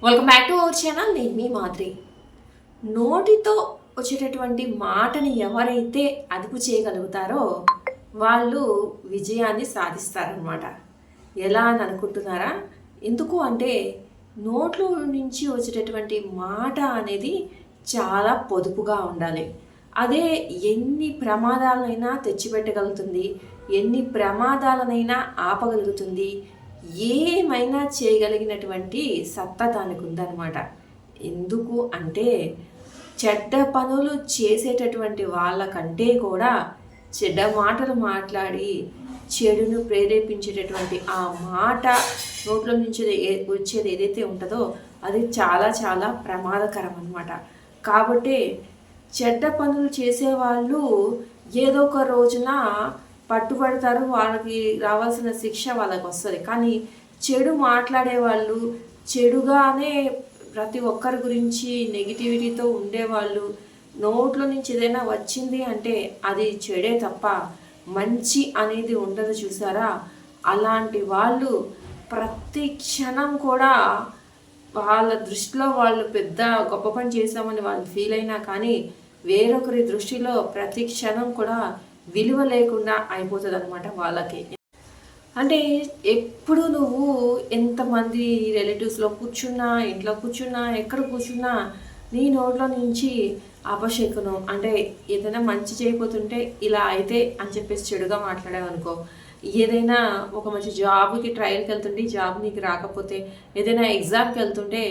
Welcome back to our channel. నేను మీ మాదిరి. నోటితో వచ్చేటటువంటి మాటని ఎవరైతే అదుపు చేయగలుగుతారో వాళ్ళు విజయాన్ని సాధిస్తారనమాట. ఎలా అని అనుకుంటున్నారా? ఎందుకు అంటే నోట్లో నుంచి వచ్చేటటువంటి మాట అనేది చాలా పొదుపుగా ఉండాలి. అదే ఎన్ని ప్రమాదాలనైనా తెచ్చిపెట్టగలుగుతుంది, ఎన్ని ప్రమాదాలనైనా ఆపగలుగుతుంది, ఏమైనా చేయగలిగినటువంటి సత్తా దానికి ఉందన్నమాట. ఎందుకు అంటే చెడ్డ పనులు చేసేటటువంటి వాళ్ళకంటే కూడా చెడ్డ మాటలు మాట్లాడి చెడును ప్రేరేపించేటటువంటి ఆ మాట నోట్లో నుంచి వచ్చేది ఏదైతే ఉంటుందో అది చాలా చాలా ప్రమాదకరం అన్నమాట. కాబట్టి చెడ్డ పనులు చేసేవాళ్ళు ఏదో ఒక రోజున పట్టుబడతారు, వాళ్ళకి రావాల్సిన శిక్ష వాళ్ళకి వస్తుంది. కానీ చెడు మాట్లాడేవాళ్ళు, చెడుగానే ప్రతి ఒక్కరి గురించి నెగిటివిటీతో ఉండేవాళ్ళు, నోట్లో నుంచి ఏదైనా వచ్చింది అంటే అది చెడే తప్ప మంచి అనేది ఉండదు చూసారా. అలాంటి వాళ్ళు ప్రతి క్షణం కూడా వాళ్ళ దృష్టిలో వాళ్ళు పెద్ద గొప్ప పని చేశామని వాళ్ళు ఫీల్ అయినా కానీ వేరొకరి దృష్టిలో ప్రతి క్షణం కూడా విలువ లేకుండా అయిపోతుంది అనమాట వాళ్ళకి. అంటే ఎప్పుడు నువ్వు ఎంతమంది రిలేటివ్స్లో కూర్చున్నా, ఇంట్లో కూర్చున్నా, ఎక్కడ కూర్చున్నా నీ నోట్లో నుంచి అపశకునం అంటే ఏదైనా మంచి చేయబోతుంటే ఇలా అయితే అని చెప్పేసి చెడుగా మాట్లాడావనుకో, ఏదైనా ఒక మంచి జాబ్కి ట్రయల్కి వెళ్తుంటే ఈ జాబ్ నీకు రాకపోతే, ఏదైనా ఎగ్జామ్కి వెళ్తుంటే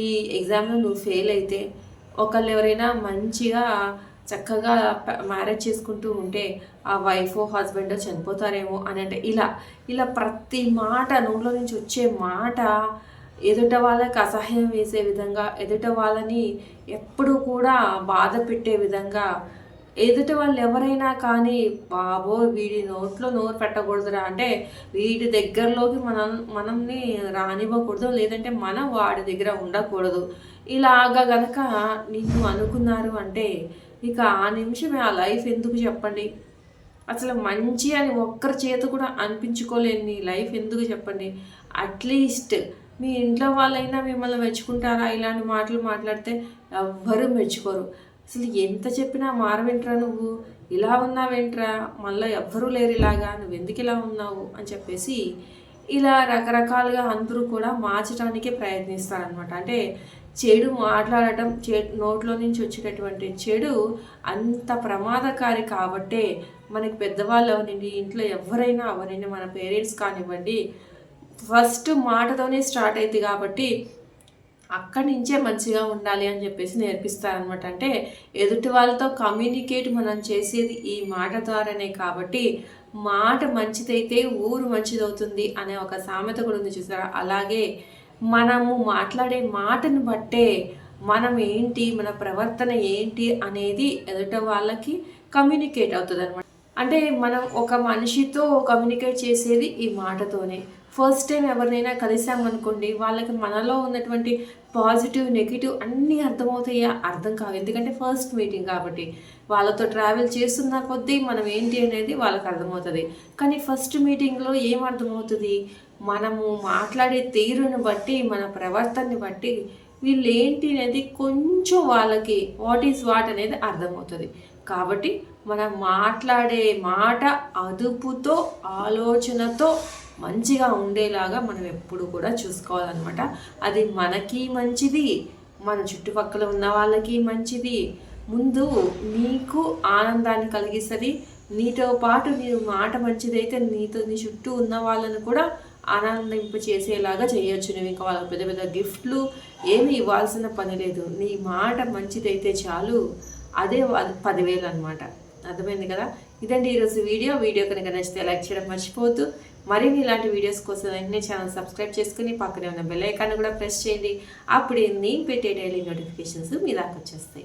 ఈ ఎగ్జామ్లో నువ్వు ఫెయిల్ అయితే, ఒకళ్ళు ఎవరైనా మంచిగా చక్కగా మ్యారేజ్ చేసుకుంటూ ఉంటే ఆ వైఫ్ హస్బెండ్ చనిపోతారేమో అని అంటే ఇలా ఇలా ప్రతి మాట నోట్లో నుంచి వచ్చే మాట ఎదుట వాళ్ళకి అసహ్యం వేసే విధంగా, ఎదుట వాళ్ళని ఎప్పుడు కూడా బాధ పెట్టే విధంగా, ఎదుట వాళ్ళు ఎవరైనా కానీ బాబో వీడి నోట్లో నోరు పెట్టకూడదురా అంటే వీడి దగ్గరలోకి మనల్ని రానివ్వకూడదు, లేదంటే మనం వాడి దగ్గర ఉండకూడదు, ఇలాగా గనక నిన్ను అనుకున్నారు అంటే ఇక ఆ నిమిషమే ఆ లైఫ్ ఎందుకు చెప్పండి. అసలు మంచి అని ఒక్కరి చేత కూడా అనిపించుకోలేని లైఫ్ ఎందుకు చెప్పండి. అట్లీస్ట్ మీ ఇంట్లో వాళ్ళైనా మిమ్మల్ని మెచ్చుకుంటారా? ఇలాంటి మాటలు మాట్లాడితే ఎవ్వరూ మెచ్చుకోరు. అసలు ఎంత చెప్పినా మారవేంట్రా నువ్వు, ఇలా ఉన్నావేంట్రా, మళ్ళీ ఎవ్వరూ లేరు ఇలాగా, నువ్వు ఎందుకు ఇలా ఉన్నావు అని చెప్పేసి ఇలా రకరకాలుగా అందరూ కూడా మార్చడానికే ప్రయత్నిస్తారనమాట. అంటే చెడు మాట్లాడటం, నోట్లో నుంచి వచ్చేటటువంటి చెడు అంత ప్రమాదకారి కాబట్టే మనకి పెద్దవాళ్ళు అవనండి, ఇంట్లో ఎవరైనా అవనండి, మన పేరెంట్స్ కానివ్వండి, ఫస్ట్ మాటతోనే స్టార్ట్ అవుతుంది కాబట్టి అక్కడి నుంచే మంచిగా ఉండాలి అని చెప్పేసి నేర్పిస్తారనమాట. అంటే ఎదుటి వాళ్ళతో కమ్యూనికేట్ మనం చేసేది ఈ మాట ద్వారానే కాబట్టి మాట మంచిదైతే ఊరు మంచిదవుతుంది అనే ఒక సామెత కూడా ఉంది చూసారా. అలాగే మనము మాట్లాడే మాటను బట్టే మనం ఏంటి, మన ప్రవర్తన ఏంటి అనేది ఎదుట వాళ్ళకి కమ్యూనికేట్ అవుతుంది అనమాట. అంటే మనం ఒక మనిషితో కమ్యూనికేట్ చేసేది ఈ మాటతోనే. ఫస్ట్ టైం ఎవరినైనా కలిసామనుకోండి, వాళ్ళకి మనలో ఉన్నటువంటి పాజిటివ్ నెగిటివ్ అన్నీ అర్థమవుతాయా? అర్థం కావు. ఎందుకంటే ఫస్ట్ మీటింగ్ కాబట్టి వాళ్ళతో ట్రావెల్ చేస్తున్న కొద్దీ మనం ఏంటి అనేది వాళ్ళకి అర్థమవుతుంది. కానీ ఫస్ట్ మీటింగ్లో ఏం అర్థమవుతుంది, మనము మాట్లాడే తీరుని బట్టి, మన ప్రవర్తనని బట్టి వీళ్ళు ఏంటి అనేది కొంచెం వాళ్ళకి వాట్ ఈజ్ వాట్ అనేది అర్థమవుతుంది. కాబట్టి మనం మాట్లాడే మాట అదుపుతో, ఆలోచనతో మంచిగా ఉండేలాగా మనం ఎప్పుడు కూడా చూసుకోవాలన్నమాట. అది మనకి మంచిది, మన చుట్టుపక్కల ఉన్న వాళ్ళకి మంచిది. ముందు నీకు ఆనందాన్ని కలిగిస్తుంది, నీతో పాటు నీ మాట మంచిదైతే నీ చుట్టూ ఉన్న వాళ్ళని కూడా ఆనందింప చేసేలాగా చేయొచ్చు. నువ్వు ఇంకా వాళ్ళకి పెద్ద పెద్ద గిఫ్ట్లు ఏమి ఇవ్వాల్సిన పని లేదు. నీ మాట మంచిదైతే చాలు, అదే 10,000 అనమాట. అర్థమైంది కదా. ఇదండి ఈరోజు వీడియో కనుక నచ్చితే లైక్ చేయడం మర్చిపోవద్దు. మరిన్ని ఇలాంటి వీడియోస్ కోసం వెంటనే ఛానల్ సబ్స్క్రైబ్ చేసుకుని పక్కనే ఉన్న బెల్ ఐకాన్ కూడా ప్రెస్ చేయండి. అప్పుడే నేను పెట్టే డైలీ నోటిఫికేషన్స్ మీ దాకా వచ్చేస్తాయి.